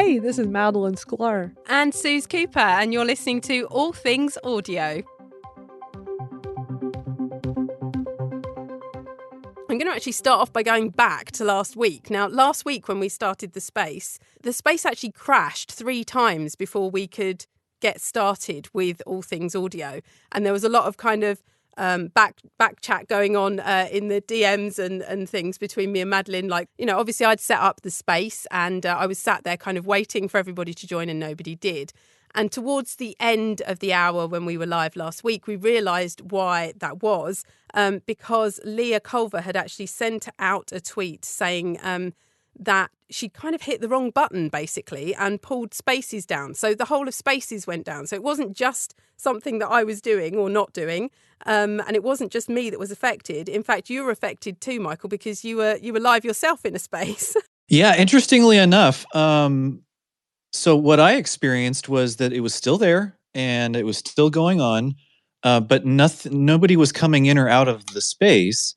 Hey, this is Madeline Sklar. And Suze Cooper, and you're listening to All Things Audio. I'm going to actually start off by going back to last week. Now, last week when we started the space actually crashed 3 times before we could get started with All Things Audio. And there was a lot of kind of back chat going on in the DMs and things between me and Madeline. Like, you know, obviously I'd set up the space and I was sat there kind of waiting for everybody to join and nobody did. And towards the end of the hour when we were live last week, we realised why that was, because Leah Culver had actually sent out a tweet saying that she kind of hit the wrong button, basically, and pulled Spaces down. So the whole of Spaces went down. So it wasn't just something that I was doing or not doing, and it wasn't just me that was affected. In fact, you were affected too, Michael, because you were live yourself in a space. Yeah, interestingly enough, so what I experienced was that it was still there and it was still going on, but nobody was coming in or out of the space.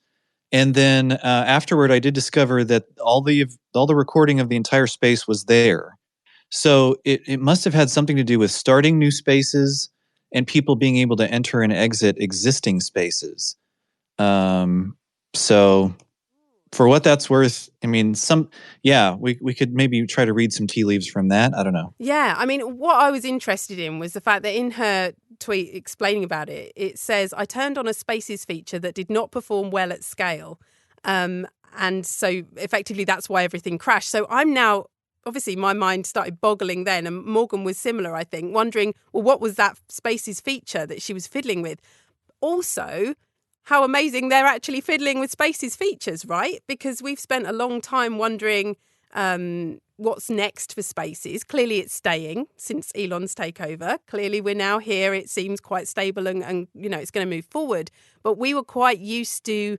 And then afterward, I did discover that all the recording of the entire space was there. So it must have had something to do with starting new spaces and people being able to enter and exit existing spaces. So for what that's worth, I mean, we could maybe try to read some tea leaves from that. I don't know. Yeah, I mean, what I was interested in was the fact that in her tweet explaining about it, it says, I turned on a Spaces feature that did not perform well at scale. And so effectively that's why everything crashed. So I'm now, obviously my mind started boggling then, and Morgan was similar, I think, wondering, well, what was that Spaces feature that she was fiddling with? Also, how amazing they're actually fiddling with Spaces features, right? Because we've spent a long time wondering what's next for Spaces. Clearly it's staying since Elon's takeover. Clearly we're now here. It seems quite stable and you know, it's going to move forward. But we were quite used to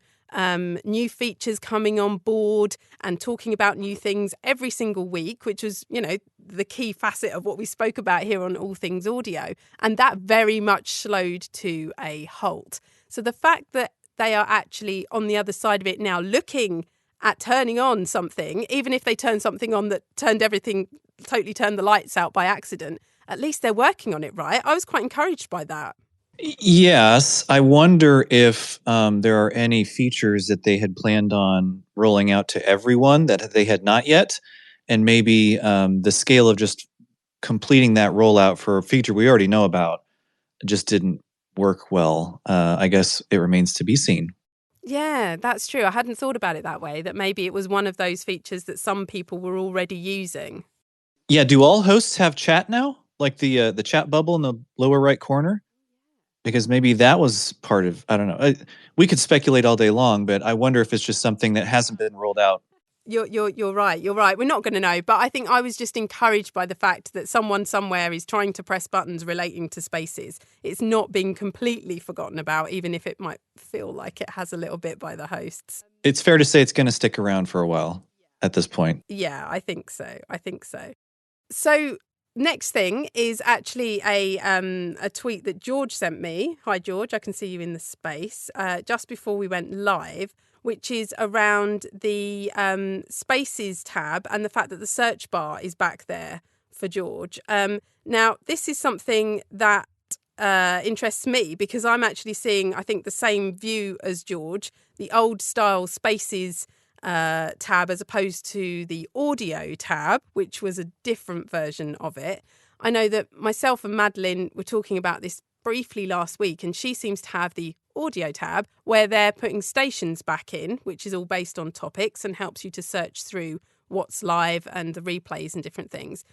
new features coming on board and talking about new things every single week, which was, you know, the key facet of what we spoke about here on All Things Audio. And that very much slowed to a halt. So the fact that they are actually on the other side of it now looking at turning on something, even if they turn something on that totally turned the lights out by accident, at least they're working on it, right? I was quite encouraged by that. Yes. I wonder if there are any features that they had planned on rolling out to everyone that they had not yet. And maybe the scale of just completing that rollout for a feature we already know about just didn't work well. I guess it remains to be seen. Yeah, that's true. I hadn't thought about it that way, that maybe it was one of those features that some people were already using. Yeah, do all hosts have chat now? Like the chat bubble in the lower right corner? Because maybe that was part of, I don't know. We could speculate all day long, but I wonder if it's just something that hasn't been rolled out. You're right. You're right. We're not going to know. But I think I was just encouraged by the fact that someone somewhere is trying to press buttons relating to Spaces. It's not being completely forgotten about, even if it might feel like it has a little bit by the hosts. It's fair to say it's going to stick around for a while at this point. Yeah, I think so. So next thing is actually a tweet that George sent me. Hi, George. I can see you in the space. Just before we went live, which is around the Spaces tab and the fact that the search bar is back there for George. Now, this is something that interests me because I'm actually seeing, I think, the same view as George, the old style Spaces tab as opposed to the audio tab, which was a different version of it. I know that myself and Madeline were talking about this briefly last week, and she seems to have the audio tab where they're putting stations back in, which is all based on topics and helps you to search through what's live and the replays and different things.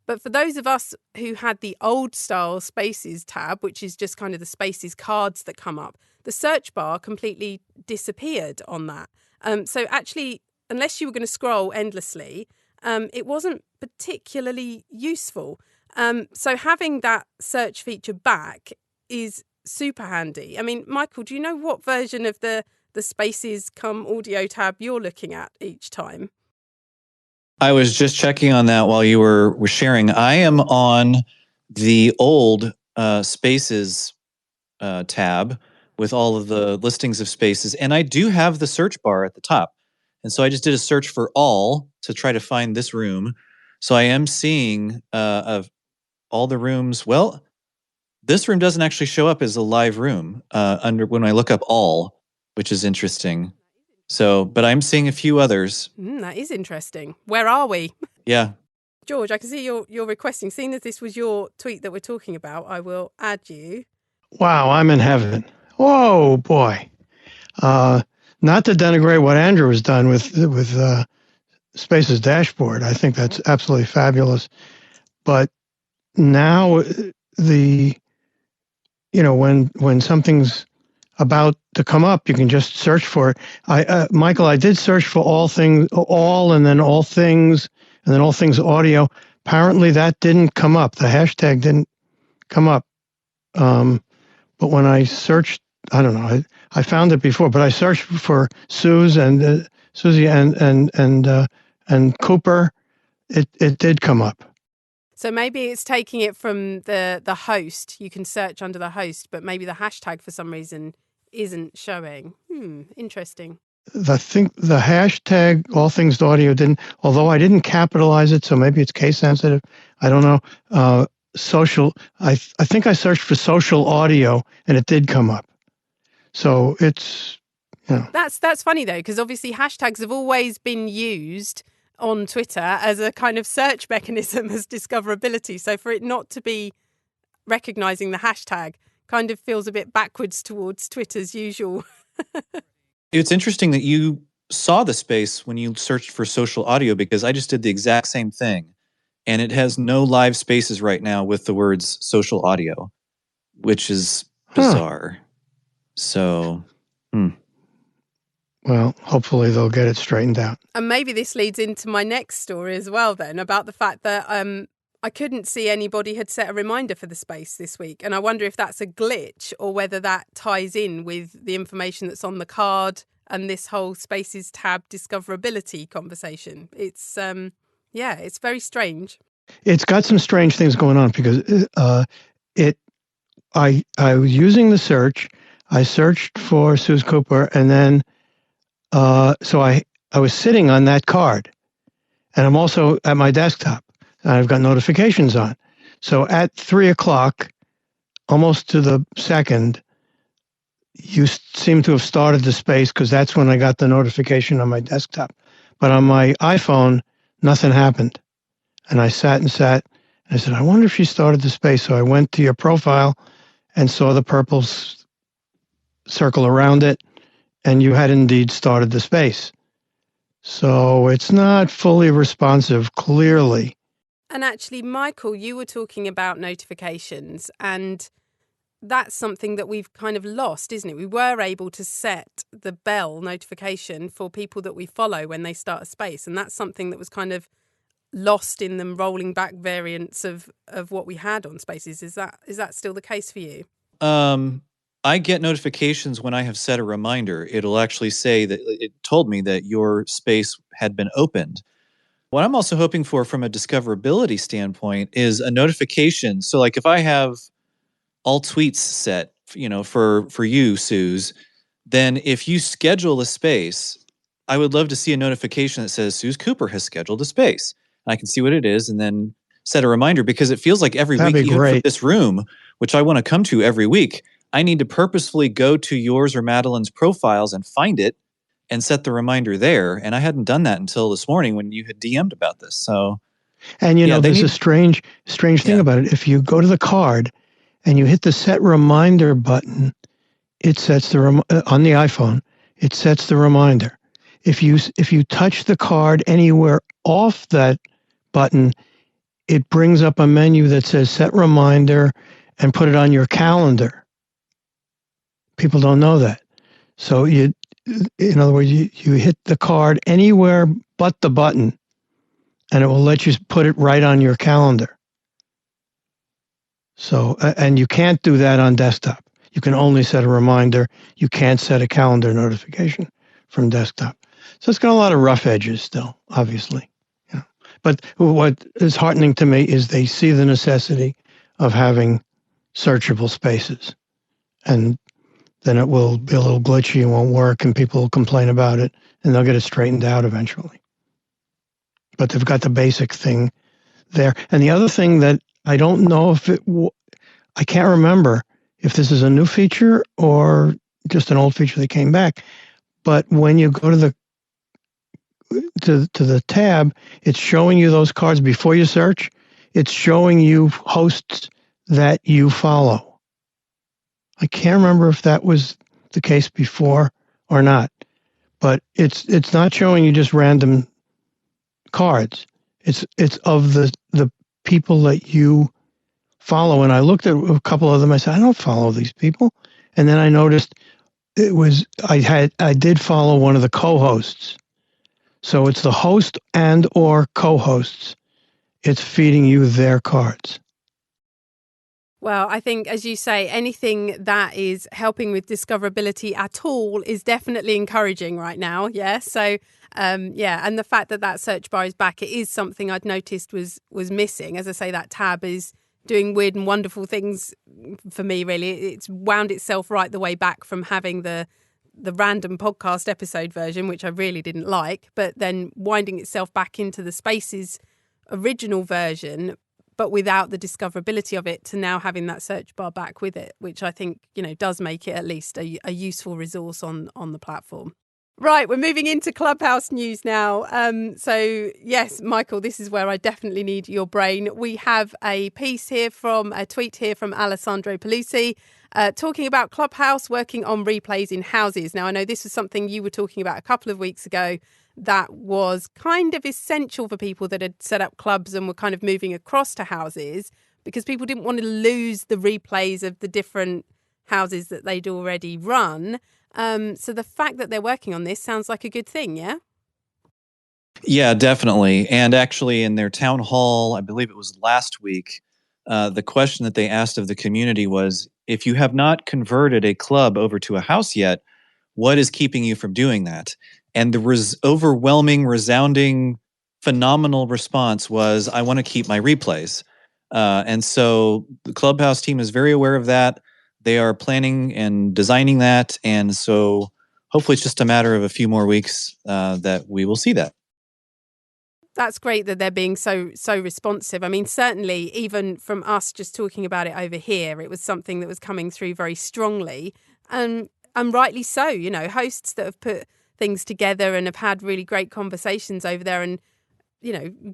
But for those of us who had the old style Spaces tab, which is just kind of the Spaces cards that come up, the search bar completely disappeared on that. So actually, unless you were going to scroll endlessly, it wasn't particularly useful. So having that search feature back is super handy. I mean, Michael, do you know what version of the Spaces come audio tab you're looking at each time? I was just checking on that while you were sharing. I am on the old Spaces tab with all of the listings of Spaces, and I do have the search bar at the top. And so I just did a search for all to try to find this room. So I am seeing of all the rooms. Well, this room doesn't actually show up as a live room under when I look up all, which is interesting. So, but I'm seeing a few others. That is interesting. Where are we? Yeah. George, I can see you're requesting. Seeing as this was your tweet that we're talking about, I will add you. Wow, I'm in heaven. Whoa, boy. Not to denigrate what Andrew has done with Space's dashboard. I think that's absolutely fabulous. But now when something's about to come up, you can just search for it. Michael, I did search for all, and then all things, and then all things audio. Apparently that didn't come up. The hashtag didn't come up. But when I searched, I don't know, I found it before, but I searched for Susie and Cooper. It did come up. So maybe it's taking it from the host. You can search under the host, but maybe the hashtag for some reason isn't showing. Interesting. I think the hashtag all things audio didn't, although I didn't capitalize it, so maybe it's case sensitive. I don't know. Social, I think I searched for social audio and it did come up. So it's, That's funny though, because obviously hashtags have always been used on Twitter as a kind of search mechanism as discoverability. So for it not to be recognizing the hashtag kind of feels a bit backwards towards Twitter's usual. It's interesting that you saw the space when you searched for social audio, because I just did the exact same thing. And it has no live spaces right now with the words social audio, which is bizarre. So, Well, hopefully they'll get it straightened out. And maybe this leads into my next story as well then, about the fact that I couldn't see anybody had set a reminder for the space this week. And I wonder if that's a glitch or whether that ties in with the information that's on the card and this whole Spaces tab discoverability conversation. It's, it's very strange. It's got some strange things going on because I was using the search. I searched for Suze Cooper, and then so I was sitting on that card, and I'm also at my desktop, and I've got notifications on. So at 3:00, almost to the second, you seem to have started the space because that's when I got the notification on my desktop. But on my iPhone, nothing happened. And I sat. And I said, I wonder if she started the space. So I went to your profile and saw the purple circle around it. And you had indeed started the space. So it's not fully responsive, clearly. And actually, Michael, you were talking about notifications, and that's something that we've kind of lost, isn't it? We were able to set the bell notification for people that we follow when they start a space. And that's something that was kind of lost in the rolling back variants of what we had on Spaces. Is that still the case for you? I get notifications when I have set a reminder. It'll actually say that it told me that your space had been opened. What I'm also hoping for from a discoverability standpoint is a notification. So like if I have all tweets set, for you, Suze, then if you schedule a space, I would love to see a notification that says Suze Cooper has scheduled a space. And I can see what it is and then set a reminder, because it feels like every week, even for this room, which I want to come to every week, I need to purposefully go to yours or Madeline's profiles and find it and set the reminder there. And I hadn't done that until this morning when you had DM'd about this. So, and there's a strange thing about it. If you go to the card and you hit the set reminder button, it sets on the iPhone. It sets the reminder. If you touch the card anywhere off that button, it brings up a menu that says set reminder and put it on your calendar. People don't know that. So in other words, you hit the card anywhere but the button, and it will let you put it right on your calendar. So, and you can't do that on desktop. You can only set a reminder. You can't set a calendar notification from desktop. So it's got a lot of rough edges still, obviously. But what is heartening to me is they see the necessity of having searchable spaces. And then it will be a little glitchy and won't work, and people will complain about it, and they'll get it straightened out eventually. But they've got the basic thing there. And the other thing that I don't know if I can't remember if this is a new feature or just an old feature that came back. But when you go to the tab, it's showing you those cards before you search. It's showing you hosts that you follow. I can't remember if that was the case before or not, but it's not showing you just random cards. It's of the people that you follow. And I looked at a couple of them. I said, I don't follow these people. And then I noticed I did follow one of the co-hosts. So it's the host and or co-hosts. It's feeding you their cards. Well, I think, as you say, anything that is helping with discoverability at all is definitely encouraging right now. Yeah. So, and the fact that search bar is back, it is something I'd noticed was missing. As I say, that tab is doing weird and wonderful things for me, really. It's wound itself right the way back from having the random podcast episode version, which I really didn't like, but then winding itself back into the Spaces original version, but without the discoverability of it, to now having that search bar back with it, which I think, does make it at least a useful resource on the platform. Right, we're moving into Clubhouse news now. So, yes, Michael, this is where I definitely need your brain. We have a tweet here from Alessandro Pelusi, talking about Clubhouse working on replays in houses. Now, I know this was something you were talking about a couple of weeks ago that was kind of essential for people that had set up clubs and were kind of moving across to houses, because people didn't want to lose the replays of the different houses that they'd already run. So the fact that they're working on this sounds like a good thing, yeah? Yeah, definitely. And actually, in their town hall, I believe it was last week, the question that they asked of the community was, if you have not converted a club over to a house yet, what is keeping you from doing that? And the overwhelming, resounding, phenomenal response was, I want to keep my replays. And so the Clubhouse team is very aware of that. They are planning and designing that. And so hopefully it's just a matter of a few more weeks that we will see that. That's great that they're being so responsive. I mean, certainly, even from us just talking about it over here, it was something that was coming through very strongly. And rightly so, hosts that have put things together and have had really great conversations over there and,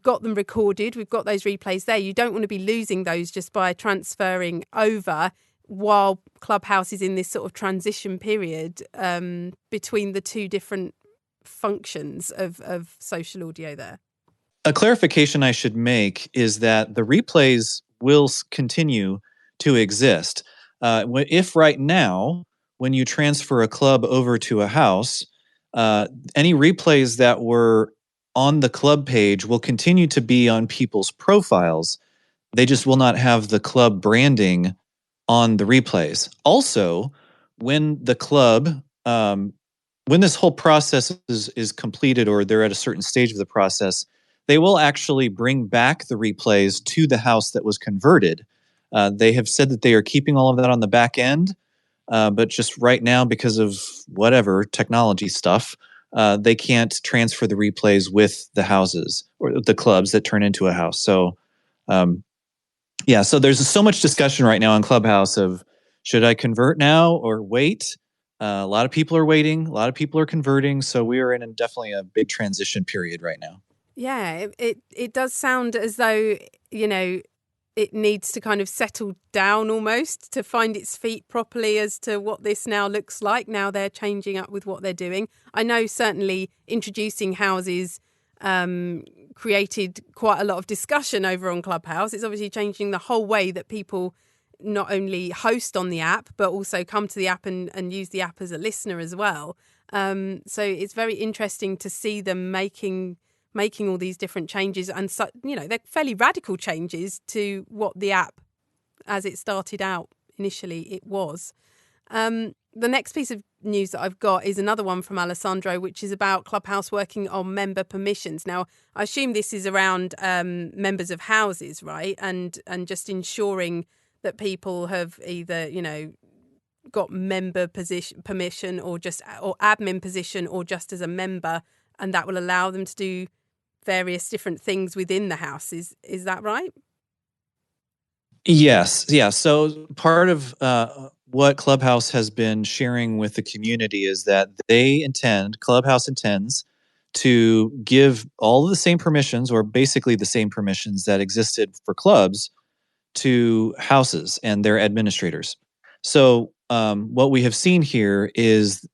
got them recorded. We've got those replays there. You don't want to be losing those just by transferring over while Clubhouse is in this sort of transition period between the two different functions of social audio there. A clarification I should make is that the replays will continue to exist. If right now, when you transfer a club over to a house, any replays that were on the club page will continue to be on people's profiles. They just will not have the club branding on the replays. Also, when the club, when this whole process is completed, or they're at a certain stage of the process, they will actually bring back the replays to the house that was converted. They have said that they are keeping all of that on the back end, but just right now, because of whatever technology stuff, they can't transfer the replays with the houses or the clubs that turn into a house. So, so there's so much discussion right now on Clubhouse of, should I convert now or wait? A lot of people are waiting. A lot of people are converting. So we are in definitely a big transition period right now. Yeah, it does sound as though, it needs to kind of settle down almost to find its feet properly as to what this now looks like. Now they're changing up with what they're doing. I know certainly introducing houses created quite a lot of discussion over on Clubhouse. It's obviously changing the whole way that people not only host on the app, but also come to the app and use the app as a listener as well. So it's very interesting to see them making all these different changes, and they're fairly radical changes to what the app, as it started out initially, it was. The next piece of news that I've got is another one from Alessandro, which is about Clubhouse working on member permissions. Now, I assume this is around members of houses, right? And just ensuring that people have either, got member permission or admin position or just as a member, and that will allow them to do various different things within the house. Is that right? Yes. Yeah. So part of what Clubhouse has been sharing with the community is that Clubhouse intends to give all of the same permissions, or basically the same permissions that existed for clubs, to houses and their administrators. So what we have seen here is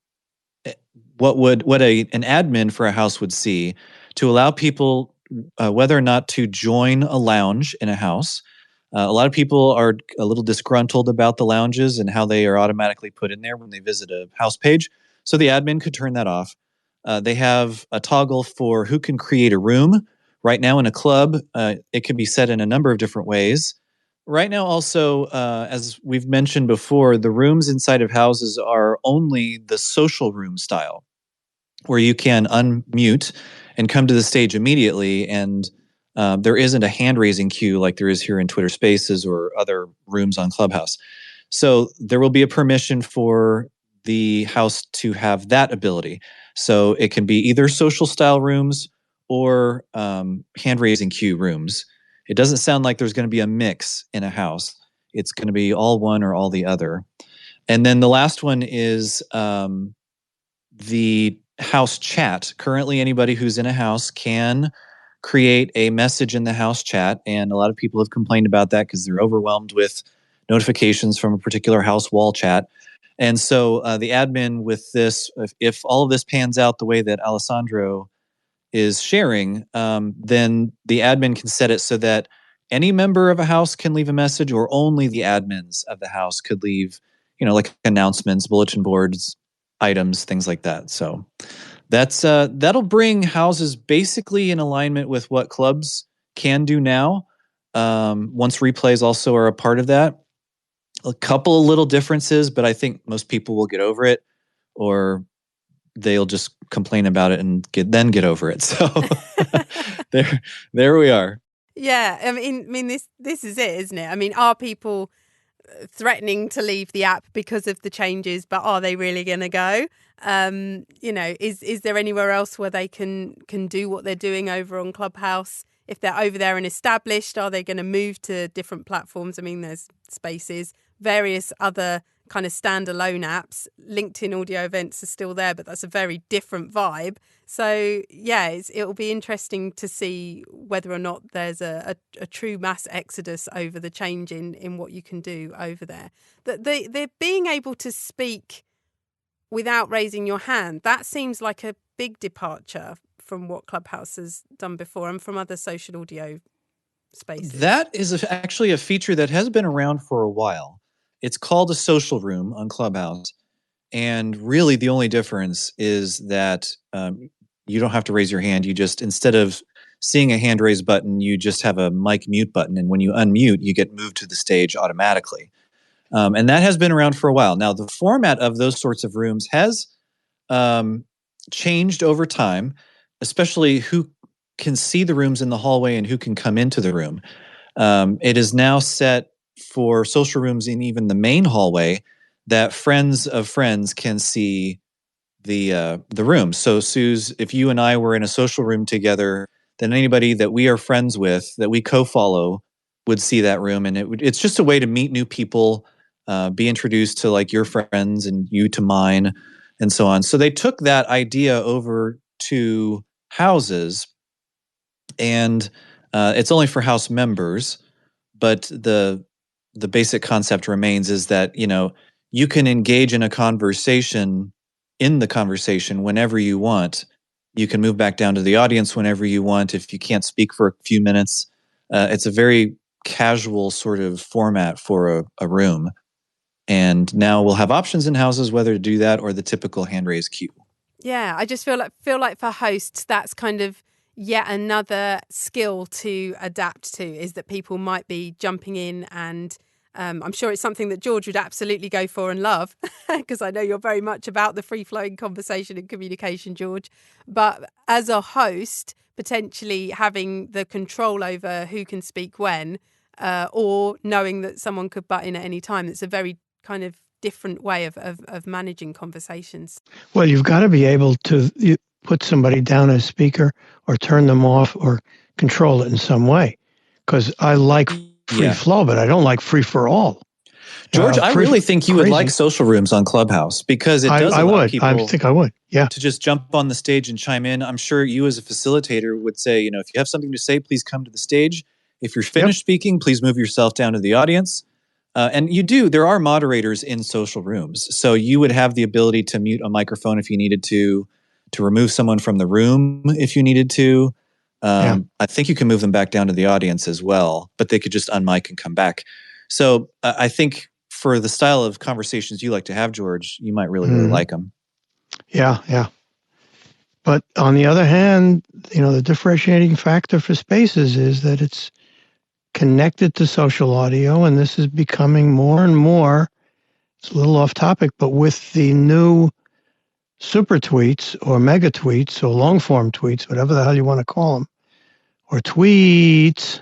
what an admin for a house would see to allow people whether or not to join a lounge in a house. A lot of people are a little disgruntled about the lounges and how they are automatically put in there when they visit a house page. So the admin could turn that off. They have a toggle for who can create a room. Right now in a club, it can be set in a number of different ways. Right now, also, as we've mentioned before, the rooms inside of houses are only the social room style, where you can unmute and come to the stage immediately, and there isn't a hand-raising queue like there is here in Twitter Spaces or other rooms on Clubhouse. So there will be a permission for the house to have that ability. So it can be either social-style rooms or hand-raising queue rooms. It doesn't sound like there's going to be a mix in a house. It's going to be all one or all the other. And then the last one is the house chat. Currently, anybody who's in a house can create a message in the house chat, and a lot of people have complained about that because they're overwhelmed with notifications from a particular house wall chat. And so the admin with this, if all of this pans out the way that Alessandro is sharing, then the admin can set it so that any member of a house can leave a message, or only the admins of the house could leave, like announcements, bulletin boards, items, things like that. So that'll bring houses basically in alignment with what clubs can do now. Once replays also are a part of that. A couple of little differences, but I think most people will get over it, or they'll just complain about it and get over it. So there we are. Yeah, I mean this is it, isn't it? I mean, are people threatening to leave the app because of the changes, but are they really going to go? Is there anywhere else where they can do what they're doing over on Clubhouse? If they're over there and established, are they going to move to different platforms? I mean, there's Spaces, various other kind of standalone apps. LinkedIn audio events are still there, but that's a very different vibe. So yeah, it'll be interesting to see whether or not there's a true mass exodus over the change in what you can do over there. They're being able to speak without raising your hand, that seems like a big departure from what Clubhouse has done before and from other social audio spaces. That is actually a feature that has been around for a while. It's called a social room on Clubhouse. And really the only difference is that you don't have to raise your hand. You just, instead of seeing a hand raise button, you just have a mic mute button. And when you unmute, you get moved to the stage automatically. And that has been around for a while. Now, the format of those sorts of rooms has changed over time, especially who can see the rooms in the hallway and who can come into the room. It is now set for social rooms in even the main hallway that friends of friends can see the room. So, Suze, if you and I were in a social room together, then anybody that we are friends with, that we co-follow, would see that room. And it's just a way to meet new people, be introduced to like your friends and you to mine, and so on. So they took that idea over to houses, and it's only for house members, but the basic concept remains is that, you can engage in a conversation whenever you want. You can move back down to the audience whenever you want if you can't speak for a few minutes. It's a very casual sort of format for a room. And now we'll have options in houses whether to do that or the typical hand raise queue. Yeah, I just feel like for hosts, that's kind of yet another skill to adapt to, is that people might be jumping in, and I'm sure it's something that George would absolutely go for and love, because I know you're very much about the free-flowing conversation and communication, George. But as a host, potentially having the control over who can speak when, or knowing that someone could butt in at any time, it's a very kind of different way of managing conversations. Well, you've got to be able to, put somebody down as speaker or turn them off or control it in some way. Because I like free flow, but I don't like free for all. George, I really think you would like social rooms on Clubhouse because it does allow people I think I would, yeah. to just jump on the stage and chime in. I'm sure you as a facilitator would say, if you have something to say, please come to the stage. If you're finished speaking, please move yourself down to the audience. And there are moderators in social rooms. So you would have the ability to mute a microphone if you needed to remove someone from the room if you needed to. I think you can move them back down to the audience as well, but they could just unmic and come back. So I think for the style of conversations you like to have, George, you might really like them. Yeah. But on the other hand, the differentiating factor for Spaces is that it's connected to social audio, and this is becoming more and more, it's a little off topic, but with the new super tweets or mega tweets or long form tweets, whatever the hell you want to call them, or tweets.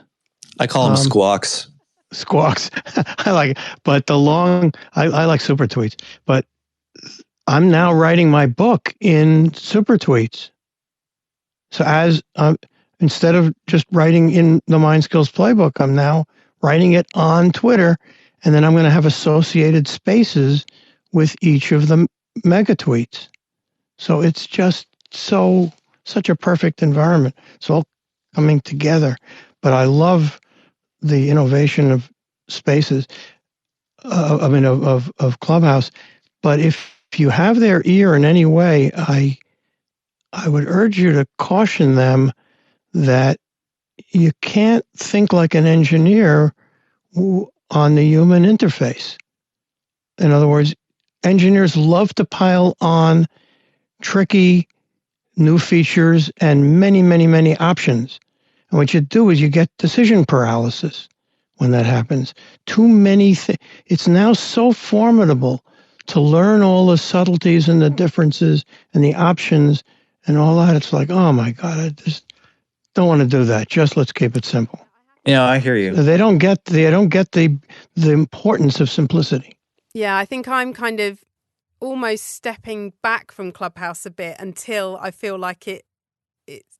I call them squawks. Squawks. I like it. But I like super tweets, but I'm now writing my book in super tweets. So instead of just writing in the Mind Skills Playbook, I'm now writing it on Twitter, and then I'm going to have associated spaces with each of the mega tweets. So it's just such a perfect environment. It's all coming together. But I love the innovation of spaces, of Clubhouse. But if you have their ear in any way, I would urge you to caution them that you can't think like an engineer on the human interface. In other words, engineers love to pile on tricky new features and many, many, many options. And what you do is you get decision paralysis when that happens. Too many things. It's now so formidable to learn all the subtleties and the differences and the options and all that. It's like, oh my God, I just don't want to do that. Just let's keep it simple. Yeah, I hear you. They don't get the importance of simplicity. Yeah, I think I'm kind of almost stepping back from Clubhouse a bit until I feel like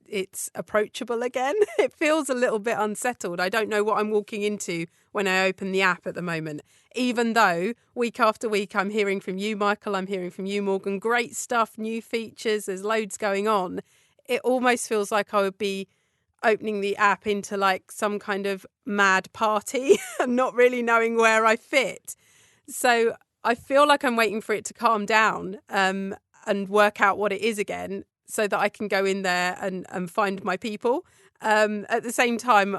it's approachable again. It feels a little bit unsettled. I don't know what I'm walking into when I open the app at the moment, even though week after week I'm hearing from you, Michael, I'm hearing from you, Morgan, great stuff, new features, there's loads going on. It almost feels like I would be opening the app into like some kind of mad party and not really knowing where I fit. So I feel like I'm waiting for it to calm down and work out what it is again, so that I can go in there and find my people. At the same time,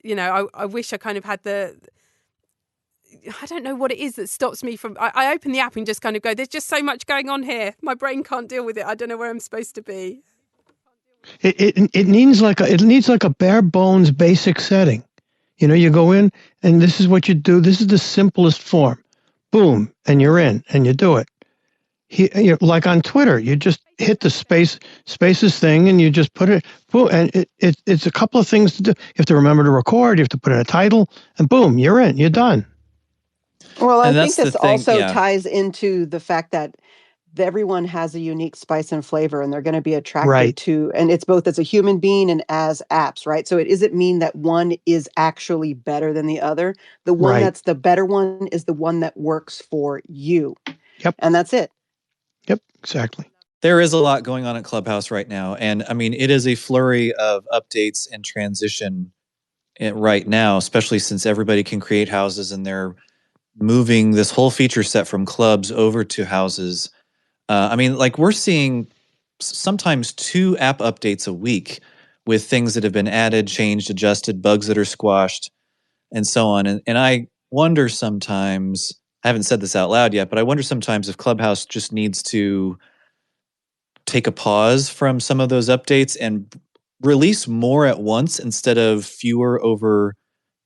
I wish I kind of had I don't know what it is that stops me from, I open the app and just kind of go, there's just so much going on here. My brain can't deal with it. I don't know where I'm supposed to be. It needs like a bare bones basic setting. You go in and this is what you do. This is the simplest form. Boom, and you're in and you do it. Like on Twitter, you just hit the spaces thing and you just put it, boom, and it's a couple of things to do. You have to remember to record, you have to put in a title, and boom, you're in, you're done. Well, I think this also ties into the fact that everyone has a unique spice and flavor, and they're going to be attracted to, and it's both as a human being and as apps, right? So it doesn't mean that one is actually better than the other. The one that's the better one is the one that works for you. Yep. And that's it. Yep, exactly. There is a lot going on at Clubhouse right now. And I mean, it is a flurry of updates and transition right now, especially since everybody can create houses and they're moving this whole feature set from clubs over to houses. I mean, like we're seeing sometimes 2 app updates a week with things that have been added, changed, adjusted, bugs that are squashed, and so on. And I wonder sometimes, I haven't said this out loud yet, but I wonder sometimes if Clubhouse just needs to take a pause from some of those updates and release more at once instead of fewer over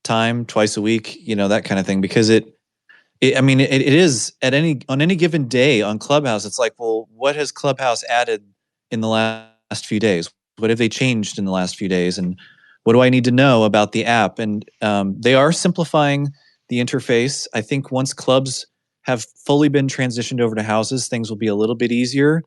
time, twice a week, that kind of thing. Because it is on any given day on Clubhouse, it's like, well, what has Clubhouse added in the last few days? What have they changed in the last few days? And what do I need to know about the app? And they are simplifying the interface. I think once clubs have fully been transitioned over to houses, things will be a little bit easier.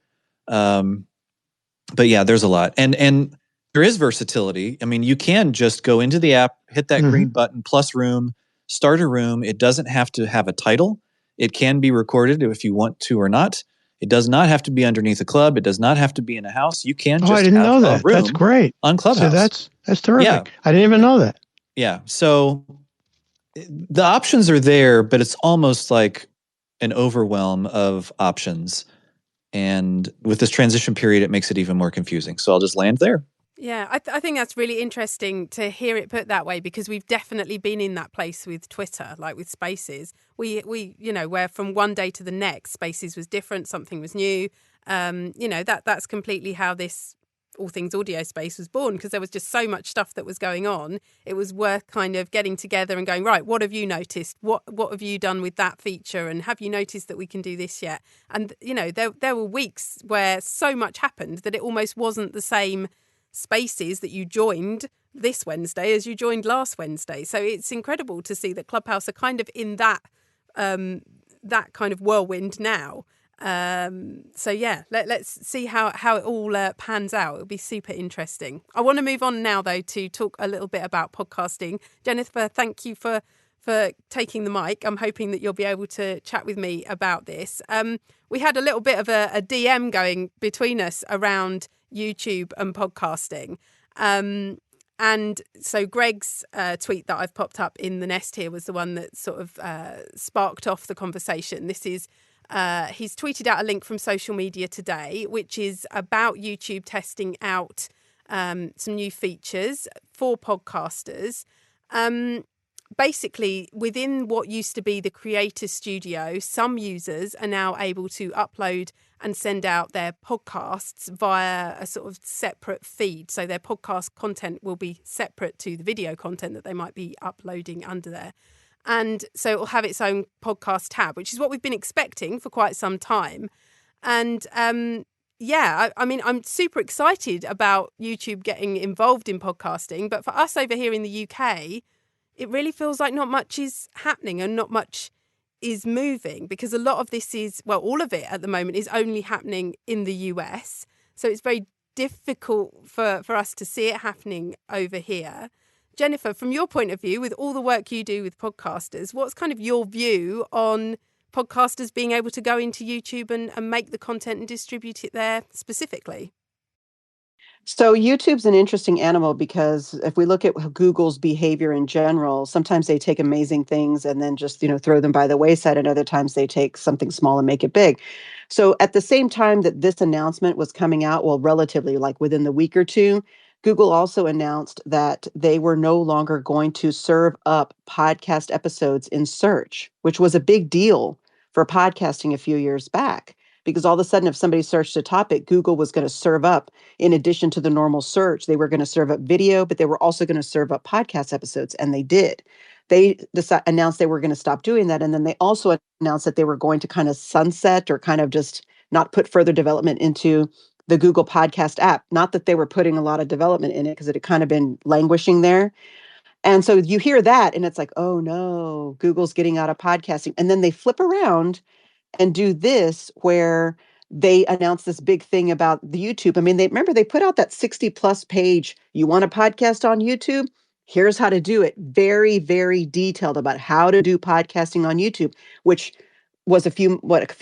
But yeah, there's a lot. And there is versatility. I mean, you can just go into the app, hit that green button, plus room, start a room. It doesn't have to have a title. It can be recorded if you want to or not. It does not have to be underneath a club. It does not have to be in a house. You can just I didn't have know that. a room. That's great. On Clubhouse. So that's terrific. Yeah. I didn't even know that. Yeah. So the options are there, but it's almost like an overwhelm of options. And with this transition period, it makes it even more confusing. So I'll just land there. Yeah, I think that's really interesting to hear it put that way, because we've definitely been in that place with Twitter, like with Spaces. We where from one day to the next, Spaces was different, something was new. That's completely how this All Things Audio space was born, because there was just so much stuff that was going on. It was worth kind of getting together and going, right, what have you noticed? What have you done with that feature? And have you noticed that we can do this yet? And, there were weeks where so much happened that it almost wasn't the same spaces that you joined this Wednesday as you joined last Wednesday. So it's incredible to see that Clubhouse are kind of in that kind of whirlwind now. So yeah, let's see how it all pans out. It'll be super interesting. I want to move on now, though, to talk a little bit about podcasting. Jennifer, thank you for taking the mic. I'm hoping that you'll be able to chat with me about this. We had a little bit of a DM going between us around YouTube and podcasting. And so Greg's tweet that I've popped up in the nest here was the one that sort of sparked off the conversation. This is he's tweeted out a link from social media today, which is about YouTube testing out some new features for podcasters. Basically, within what used to be the Creator Studio, some users are now able to upload and send out their podcasts via a sort of separate feed. So their podcast content will be separate to the video content that they might be uploading under there. And so it will have its own podcast tab, which is what we've been expecting for quite some time. And I mean, I'm super excited about YouTube getting involved in podcasting. But for us over here in the UK, it really feels like not much is happening and not much is moving, because a lot of this is, well, all of it at the moment is only happening in the US. So it's very difficult for us to see it happening over here. Jennifer, from your point of view, with all the work you do with podcasters, what's kind of your view on podcasters being able to go into YouTube and make the content and distribute it there specifically? So YouTube's an interesting animal, because if we look at Google's behavior in general, sometimes they take amazing things and then just, throw them by the wayside. And other times they take something small and make it big. So at the same time that this announcement was coming out, well, relatively like within the week or two, Google also announced that they were no longer going to serve up podcast episodes in search, which was a big deal for podcasting a few years back. Because all of a sudden, if somebody searched a topic, Google was going to serve up, in addition to the normal search, they were going to serve up video, but they were also going to serve up podcast episodes. And they did. They announced they were going to stop doing that. And then they also announced that they were going to kind of sunset, or kind of just not put further development into the Google Podcast app. Not that they were putting a lot of development in it, because it had kind of been languishing there. And so you hear that and it's like, oh no, Google's getting out of podcasting. And then they flip around and do this, where they announce this big thing about the YouTube. I mean, they put out that 60+ page, you want a podcast on YouTube? Here's how to do it. Very, very detailed about how to do podcasting on YouTube, which was a few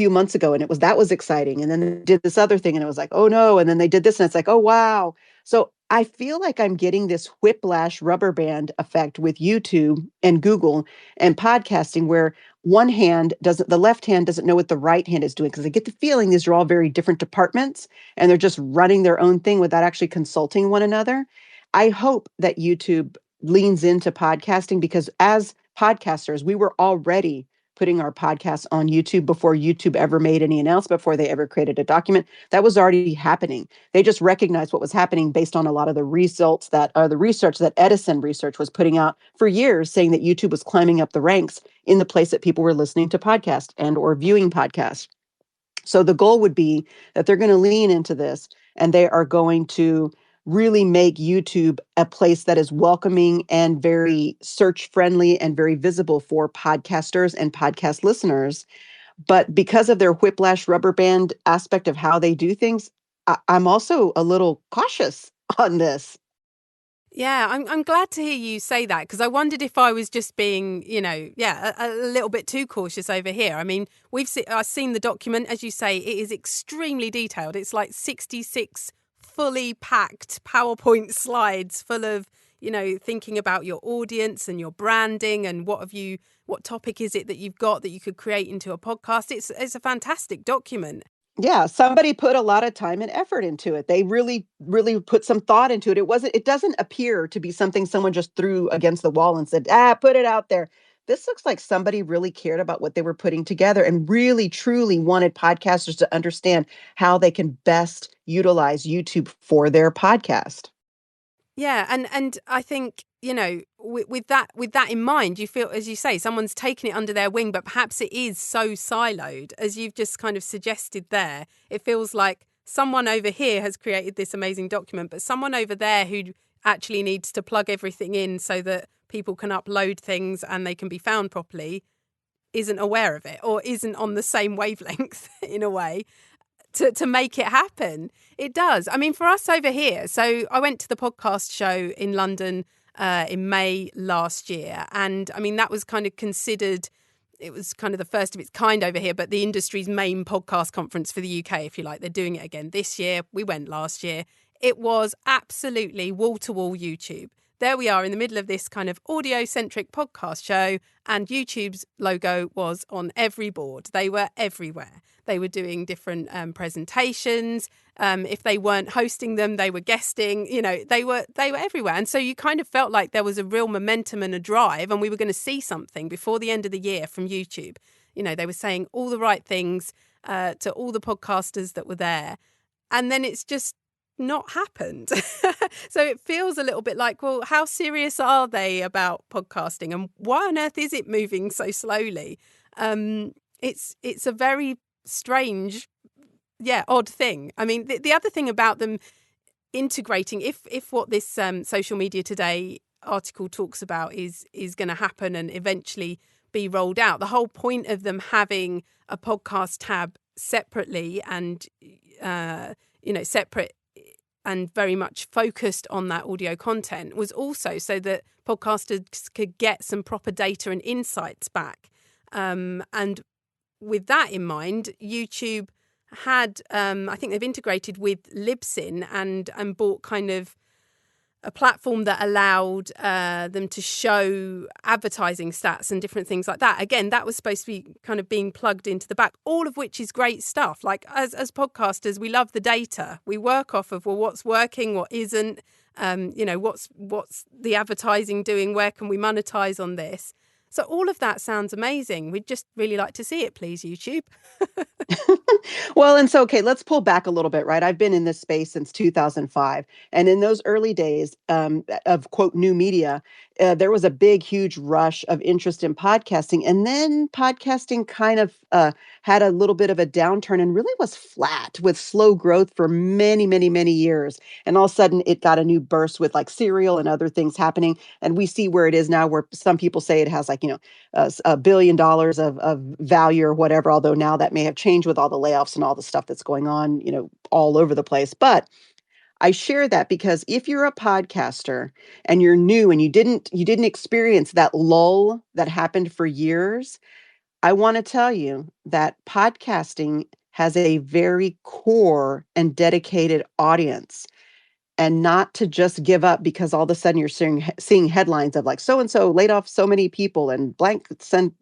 months ago. And that was exciting. And then they did this other thing and it was like, oh no. And then they did this and it's like, oh, wow. So I feel like I'm getting this whiplash rubber band effect with YouTube and Google and podcasting, where the left hand doesn't know what the right hand is doing, because I get the feeling these are all very different departments and they're just running their own thing without actually consulting one another. I hope that YouTube leans into podcasting, because as podcasters, we were already putting our podcasts on YouTube before YouTube ever made any announcement, before they ever created a document. That was already happening. They just recognized what was happening based on a lot of the results that are the research that Edison Research was putting out for years, saying that YouTube was climbing up the ranks in the place that people were listening to podcasts and or viewing podcasts. So the goal would be that they're going to lean into this, and they are going to really make YouTube a place that is welcoming and very search friendly and very visible for podcasters and podcast listeners. But because of their whiplash rubber band aspect of how they do things, I'm also a little cautious on this. Yeah, I'm glad to hear you say that, because I wondered if I was just being, a little bit too cautious over here. I mean, I've seen the document, as you say, it is extremely detailed. It's like 66 fully packed PowerPoint slides full of, thinking about your audience and your branding and what topic is it that you've got that you could create into a podcast. It's a fantastic document. Yeah, somebody put a lot of time and effort into it. They really, really put some thought into it. It doesn't appear to be something someone just threw against the wall and said, put it out there. This looks like somebody really cared about what they were putting together and really, truly wanted podcasters to understand how they can best utilize YouTube for their podcast. Yeah, and I think, with that in mind, you feel, as you say, someone's taken it under their wing, but perhaps it is so siloed, as you've just kind of suggested there. It feels like someone over here has created this amazing document, but someone over there who actually needs to plug everything in so that people can upload things and they can be found properly isn't aware of it, or isn't on the same wavelength in a way to make it happen. It does. I mean, for us over here, so I went to the podcast show in London in May last year. And I mean, that was kind of considered, it was kind of the first of its kind over here, but the industry's main podcast conference for the UK, if you like. They're doing it again this year. We went last year. It was absolutely wall-to-wall YouTube. There we are in the middle of this kind of audio-centric podcast show, and YouTube's logo was on every board. They were everywhere. They were doing different presentations. If they weren't hosting them, they were guesting. They were everywhere. And so you kind of felt like there was a real momentum and a drive, and we were going to see something before the end of the year from YouTube. They were saying all the right things to all the podcasters that were there. And then it's just not happened. So it feels a little bit like, well, how serious are they about podcasting, and why on earth is it moving so slowly? It's a very strange, odd thing. I mean, the other thing about them integrating, if what this Social Media Today article talks about is going to happen and eventually be rolled out, the whole point of them having a podcast tab separately and separate and very much focused on that audio content was also so that podcasters could get some proper data and insights back. And with that in mind, YouTube had, I think they've integrated with Libsyn and bought kind of a platform that allowed them to show advertising stats and different things like that. Again, that was supposed to be kind of being plugged into the back, all of which is great stuff. Like as podcasters, we love the data. We work off of, well, what's working, what isn't, what's the advertising doing, where can we monetize on this? So all of that sounds amazing. We'd just really like to see it, please, YouTube. Well, and so, okay, let's pull back a little bit, right? I've been in this space since 2005. And in those early days of, quote, new media, there was a big, huge rush of interest in podcasting. And then podcasting kind of had a little bit of a downturn and really was flat with slow growth for many, many, many years. And all of a sudden, it got a new burst with like Serial and other things happening. And we see where it is now, where some people say it has like, $1 billion of value or whatever, although now that may have changed with all the layoffs and all the stuff that's going on, all over the place. But I share that because if you're a podcaster and you're new and you didn't experience that lull that happened for years, I want to tell you that podcasting has a very core and dedicated audience. And not to just give up because all of a sudden you're seeing headlines of like so-and-so laid off so many people and blank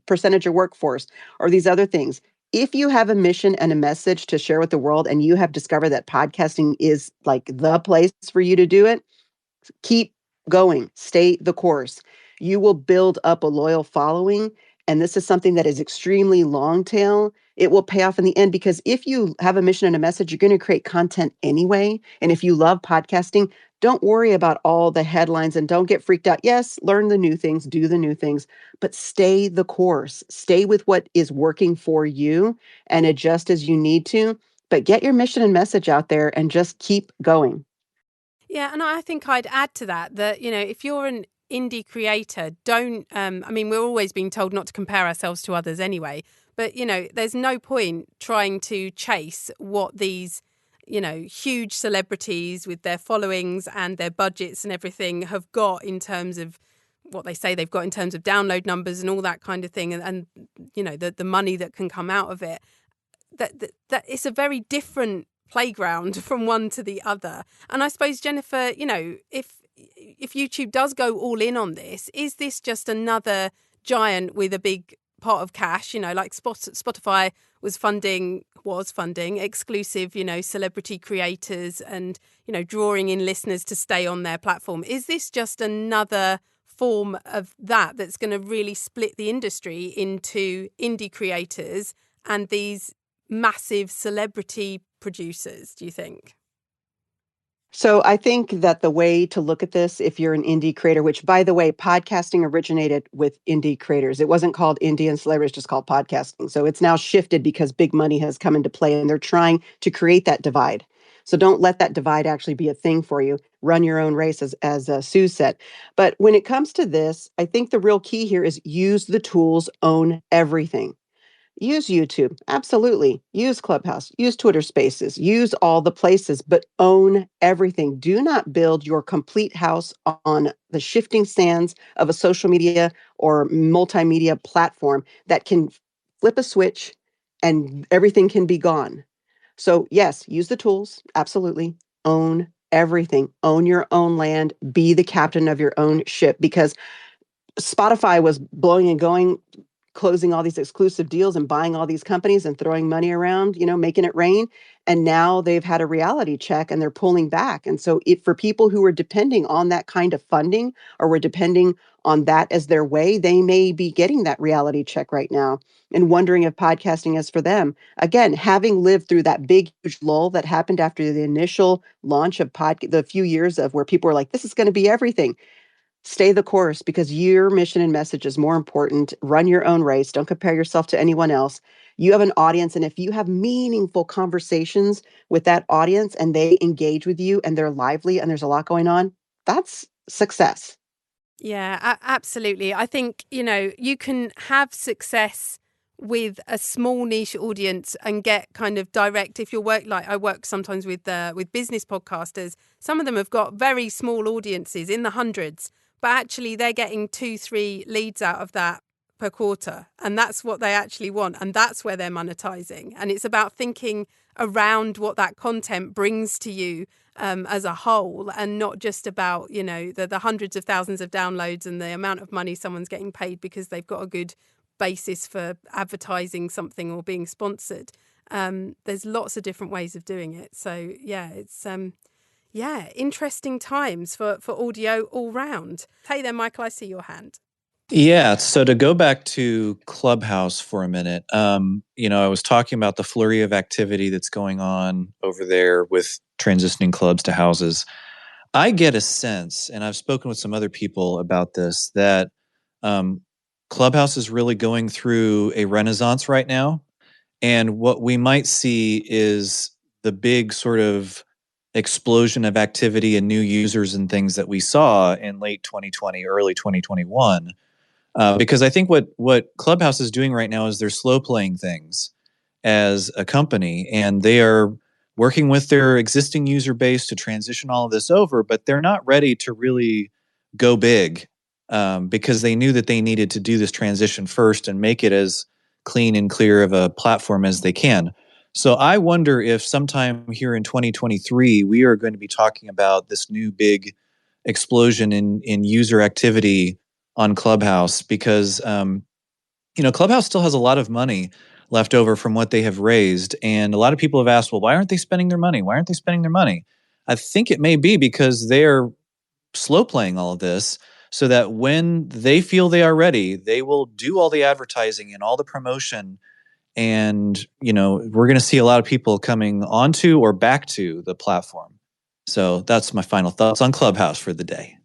percentage of workforce or these other things. If you have a mission and a message to share with the world and you have discovered that podcasting is like the place for you to do it, keep going, stay the course. You will build up a loyal following. And this is something that is extremely long tail. It will pay off in the end because if you have a mission and a message, you're going to create content anyway. And if you love podcasting, don't worry about all the headlines and don't get freaked out. Yes, learn the new things, do the new things, but stay the course. Stay with what is working for you and adjust as you need to. But get your mission and message out there and just keep going. Yeah, and I think I'd add to that, if you're an indie creator, don't, we're always being told not to compare ourselves to others anyway, but, there's no point trying to chase what these, huge celebrities with their followings and their budgets and everything have got in terms of what they say they've got in terms of download numbers and all that kind of thing, and the money that can come out of it, that it's a very different playground from one to the other. And I suppose, Jennifer, if YouTube does go all in on this, is this just another giant with a big pot of cash? Like Spotify was funding exclusive, celebrity creators and, drawing in listeners to stay on their platform. Is this just another form of that's going to really split the industry into indie creators and these massive celebrity producers, do you think? So I think that the way to look at this, if you're an indie creator, which, by the way, podcasting originated with indie creators. It wasn't called indie and celebrity, it's just called podcasting. So it's now shifted because big money has come into play and they're trying to create that divide. So don't let that divide actually be a thing for you. Run your own race, as Sue said. But when it comes to this, I think the real key here is use the tools, own everything. Use YouTube, absolutely. Use Clubhouse, use Twitter Spaces, use all the places, but own everything. Do not build your complete house on the shifting sands of a social media or multimedia platform that can flip a switch and everything can be gone. So yes, use the tools, absolutely. Own everything. Own your own land. Be the captain of your own ship, because Spotify was blowing and going, closing all these exclusive deals and buying all these companies and throwing money around, making it rain. And now they've had a reality check and they're pulling back. And so for people who are depending on that kind of funding or were depending on that as their way, they may be getting that reality check right now and wondering if podcasting is for them. Again, having lived through that big, huge lull that happened after the initial launch of the few years of where people were like, this is going to be everything. Stay the course, because your mission and message is more important. Run your own race. Don't compare yourself to anyone else. You have an audience, and if you have meaningful conversations with that audience and they engage with you and they're lively and there's a lot going on, that's success. Yeah, absolutely. I think, you can have success with a small niche audience and get kind of direct. If you're I work sometimes with business podcasters. Some of them have got very small audiences in the hundreds, but actually they're getting 2-3 leads out of that per quarter. And that's what they actually want. And that's where they're monetizing. And it's about thinking around what that content brings to you as a whole, and not just about, the hundreds of thousands of downloads and the amount of money someone's getting paid because they've got a good basis for advertising something or being sponsored. There's lots of different ways of doing it. So yeah, it's interesting times for audio all round. Hey there, Michael, I see your hand. Yeah, so to go back to Clubhouse for a minute, I was talking about the flurry of activity that's going on over there with transitioning clubs to houses. I get a sense, and I've spoken with some other people about this, that Clubhouse is really going through a renaissance right now. And what we might see is the big sort of explosion of activity and new users and things that we saw in late 2020, early 2021. Because I think what Clubhouse is doing right now is they're slow playing things as a company, and they are working with their existing user base to transition all of this over, but they're not ready to really go big because they knew that they needed to do this transition first and make it as clean and clear of a platform as they can. So I wonder if sometime here in 2023, we are going to be talking about this new big explosion in user activity on Clubhouse, because Clubhouse still has a lot of money left over from what they have raised, and a lot of people have asked, well, why aren't they spending their money? Why aren't they spending their money? I think it may be because they're slow playing all of this, so that when they feel they are ready, they will do all the advertising and all the promotion, and we're going to see a lot of people coming onto or back to the platform. So that's my final thoughts on Clubhouse for the day.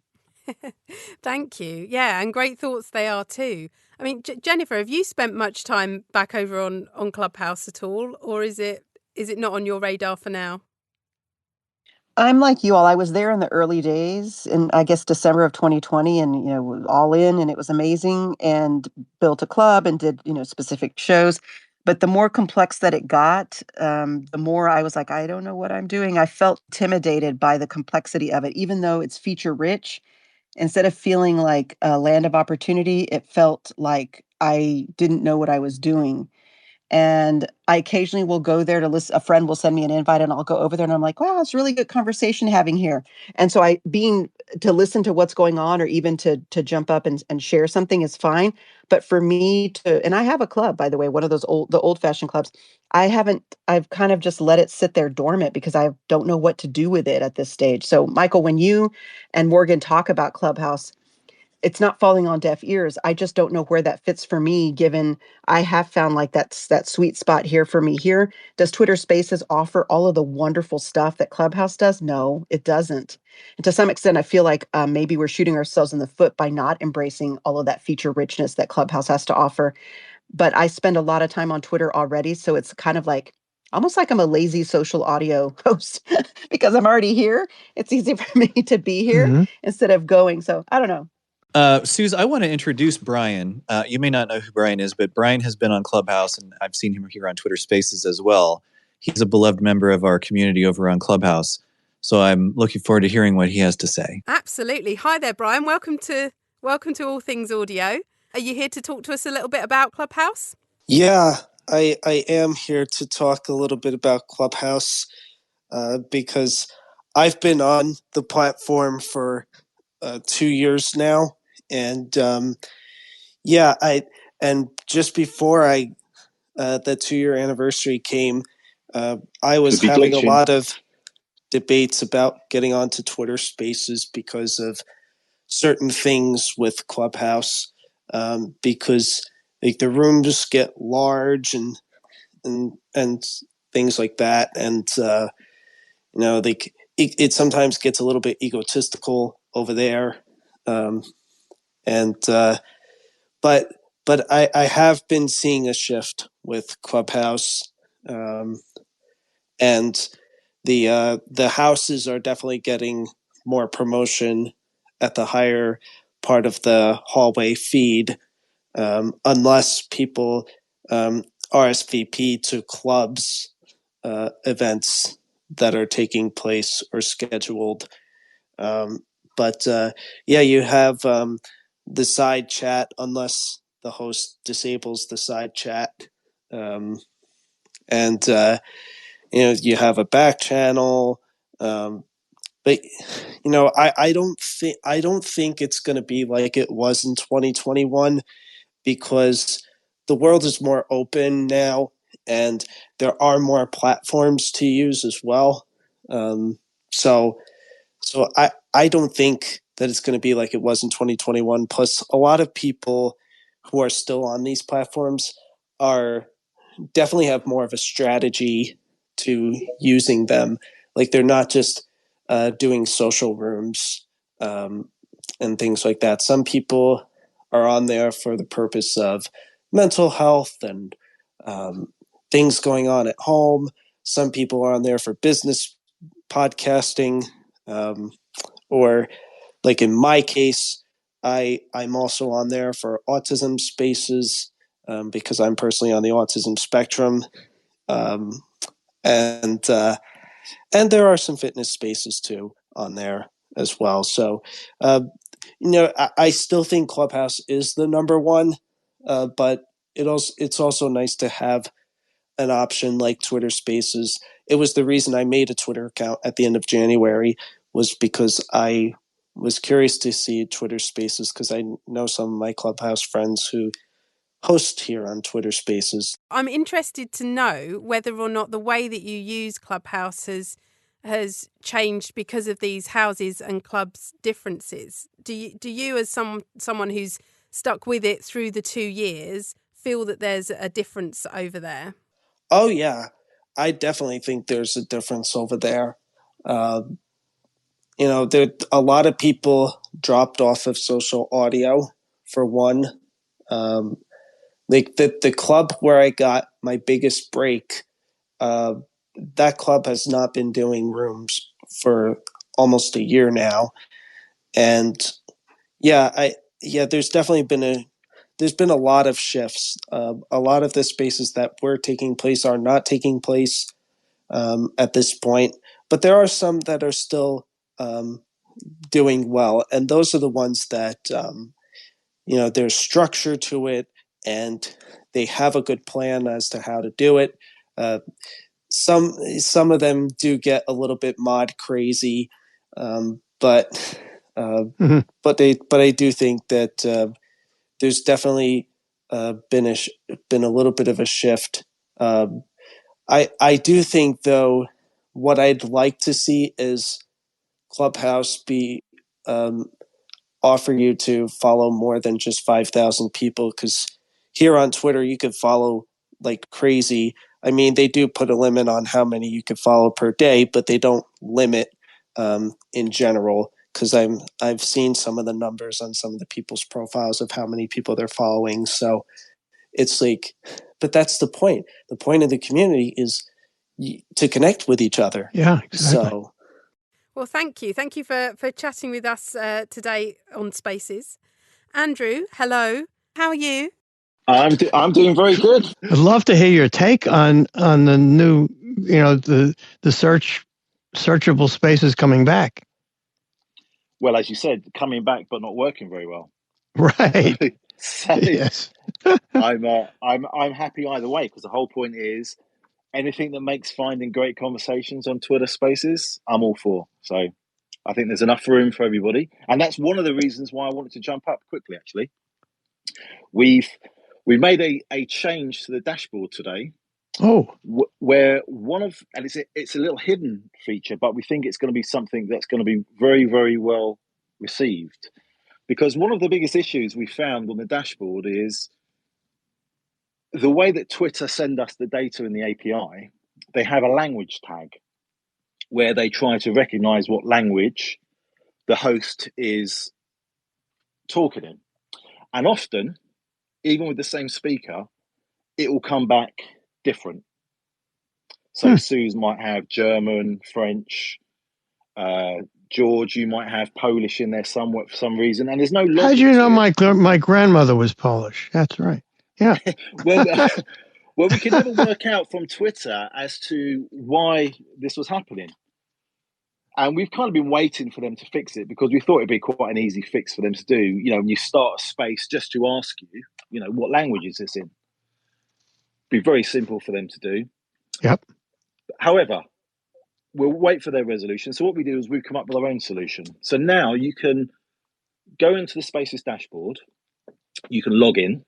Thank you. Yeah, and great thoughts they are too. I mean, Jennifer, have you spent much time back over on Clubhouse at all, or is it not on your radar for now? I'm like you all. I was there in the early days, in I guess December of 2020, and all in, and it was amazing. And built a club and did specific shows. But the more complex that it got, the more I was like, I don't know what I'm doing. I felt intimidated by the complexity of it, even though it's feature rich. Instead of feeling like a land of opportunity, it felt like I didn't know what I was doing. And I occasionally will go there to listen. A friend will send me an invite and I'll go over there and I'm like, wow, it's really good conversation having here. And so to listen to what's going on or even to jump up and share something is fine. But for me and I have a club, by the way, one of those old fashioned clubs. I've kind of just let it sit there dormant because I don't know what to do with it at this stage. So Michael, when you and Morgan talk about Clubhouse, it's not falling on deaf ears. I just don't know where that fits for me, given I have found like that sweet spot here for me here. Does Twitter Spaces offer all of the wonderful stuff that Clubhouse does? No, it doesn't. And to some extent, I feel like maybe we're shooting ourselves in the foot by not embracing all of that feature richness that Clubhouse has to offer. But I spend a lot of time on Twitter already, so it's kind of like almost like I'm a lazy social audio host because I'm already here. It's easy for me to be here instead of going. So I don't know. Suze, I want to introduce Brian. You may not know who Brian is, but Brian has been on Clubhouse, and I've seen him here on Twitter Spaces as well. He's a beloved member of our community over on Clubhouse. So I'm looking forward to hearing what he has to say. Absolutely. Hi there, Brian. Welcome to All Things Audio. Are you here to talk to us a little bit about Clubhouse? Yeah, I am here to talk a little bit about Clubhouse because I've been on the platform for 2 years now, and just before the 2-year anniversary came, I was having a lot of debates about getting onto Twitter Spaces because of certain things with Clubhouse, because like the rooms get large and things like that, and it sometimes gets a little bit egotistical over there, but I have been seeing a shift with Clubhouse, and the houses are definitely getting more promotion at the higher part of the hallway feed, unless people RSVP to clubs events that are taking place or scheduled. You have the side chat, unless the host disables the side chat. You have a back channel. But I don't think it's going to be like it was in 2021, because the world is more open now and there are more platforms to use as well. So I don't think that it's going to be like it was in 2021. Plus, a lot of people who are still on these platforms are definitely have more of a strategy to using them. Like they're not just doing social rooms and things like that. Some people are on there for the purpose of mental health and things going on at home. Some people are on there for business podcasting, or like in my case, I'm also on there for autism spaces, because I'm personally on the autism spectrum, and there are some fitness spaces too on there as well. So I still think Clubhouse is the number one, but it's also nice to have an option like Twitter Spaces. It was the reason I made a Twitter account at the end of January, was because I was curious to see Twitter Spaces, because I know some of my Clubhouse friends who host here on Twitter Spaces. I'm interested to know whether or not the way that you use Clubhouse has changed because of these houses and clubs differences. Do you as someone who's stuck with it through the 2 years, feel that there's a difference over there? Oh yeah, I definitely think there's a difference over there. There a lot of people dropped off of social audio for one. Like the club where I got my biggest break, that club has not been doing rooms for almost a year now, and there's definitely been there's been a lot of shifts. A lot of the spaces that were taking place are not taking place at this point, but there are some that are still doing well, and those are the ones that there's structure to it, and they have a good plan as to how to do it. Some of them do get a little bit mod crazy, but I do think that there's definitely been a little bit of a shift. I do think, though, what I'd like to see is Clubhouse offer you to follow more than just 5,000 people, because here on Twitter you could follow like crazy. I mean, they do put a limit on how many you could follow per day, but they don't limit in general, because I've seen some of the numbers on some of the people's profiles of how many people they're following. So it's like, but that's the point. The point of the community is to connect with each other. Yeah, exactly. So, well, thank you for chatting with us today on Spaces. Andrew, hello. How are you? I'm doing very good. I'd love to hear your take on the new, the searchable spaces coming back. Well, as you said, coming back but not working very well. Right. So yes. I'm happy either way, because the whole point is anything that makes finding great conversations on Twitter Spaces, I'm all for. So I think there's enough room for everybody, and that's one of the reasons why I wanted to jump up quickly. Actually, we made a change to the dashboard today. Oh, where and it's a little hidden feature, but we think it's going to be something that's going to be very, very well received. Because one of the biggest issues we found on the dashboard is the way that Twitter send us the data in the API. They have a language tag where they try to recognize what language the host is talking in. And often, even with the same speaker, it will come back different. So Suze might have German, French, George, you might have Polish in there somewhat for some reason, and there's no logic. How did you know my grandmother was Polish? That's right. Yeah. well, we could never work out from Twitter as to why this was happening. And we've kind of been waiting for them to fix it, because we thought it'd be quite an easy fix for them to do. When you start a space, just to ask you, what language is this in? Be very simple for them to do. Yep. However, we'll wait for their resolution. So what we do is we've come up with our own solution. So now you can go into the Spaces dashboard. You can log in,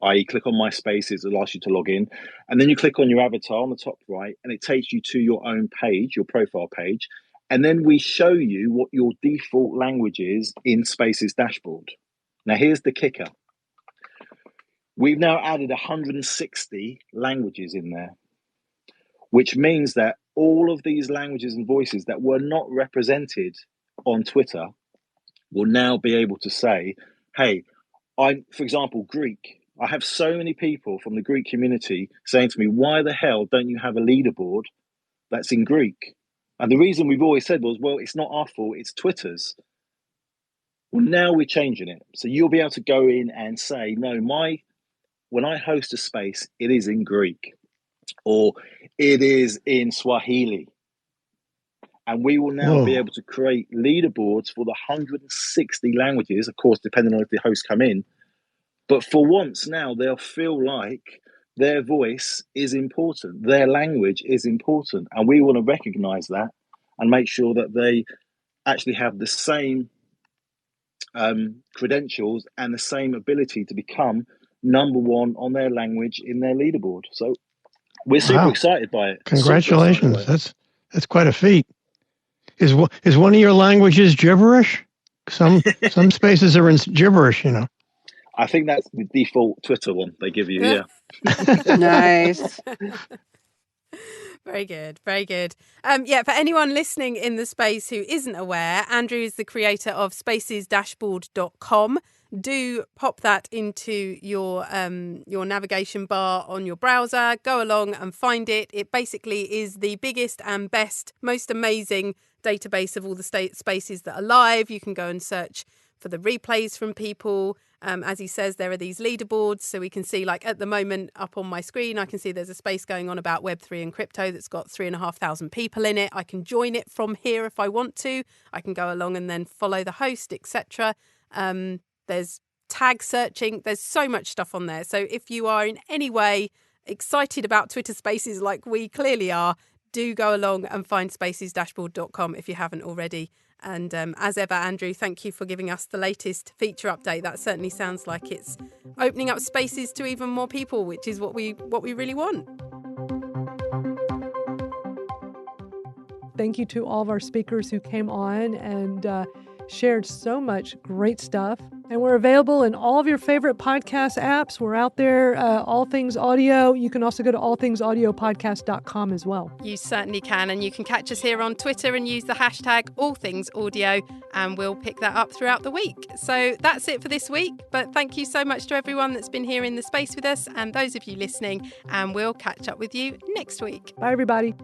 i.e. click on My Spaces, it allows you to log in. And then you click on your avatar on the top right, and it takes you to your own page, your profile page. And then we show you what your default language is in Spaces dashboard. Now, here's the kicker. We've now added 160 languages in there, which means that all of these languages and voices that were not represented on Twitter will now be able to say, hey, for example, Greek. I have so many people from the Greek community saying to me, why the hell don't you have a leaderboard that's in Greek? And the reason we've always said was, well, it's not our fault, it's Twitter's. Well, now we're changing it. So you'll be able to go in and say, no, when I host a space, it is in Greek, or it is in Swahili. And we will now be able to create leaderboards for the 160 languages, of course, depending on if the hosts come in. But for once now, they'll feel like their voice is important, their language is important. And we want to recognize that and make sure that they actually have the same credentials and the same ability to become number one on their language in their leaderboard. So we're super excited by it. Congratulations. That's quite a feat. Is one of your languages gibberish? Some spaces are in gibberish, I think that's the default Twitter one they give you, yeah. Nice. Very good, very good. For anyone listening in the space who isn't aware, Andrew is the creator of spacesdashboard.com. Do pop that into your navigation bar on your browser. Go along and find it. It basically is the biggest and best, most amazing database of all the spaces that are live. You can go and search for the replays from people. As he says, there are these leaderboards, so we can see, like at the moment up on my screen, I can see there's a space going on about Web3 and crypto that's got 3,500 people in it. I can join it from here if I want to. I can go along and then follow the host, etc. There's tag searching. There's so much stuff on there. So if you are in any way excited about Twitter Spaces like we clearly are, do go along and find spacesdashboard.com if you haven't already. And as ever, Andrew, thank you for giving us the latest feature update. That certainly sounds like it's opening up spaces to even more people, which is what we really want. Thank you to all of our speakers who came on and shared so much great stuff. And we're available in all of your favorite podcast apps. We're out there, All Things Audio. You can also go to allthingsaudiopodcast.com as well. You certainly can. And you can catch us here on Twitter and use the hashtag AllThingsAudio, and we'll pick that up throughout the week. So that's it for this week. But thank you so much to everyone that's been here in the space with us and those of you listening. And we'll catch up with you next week. Bye, everybody.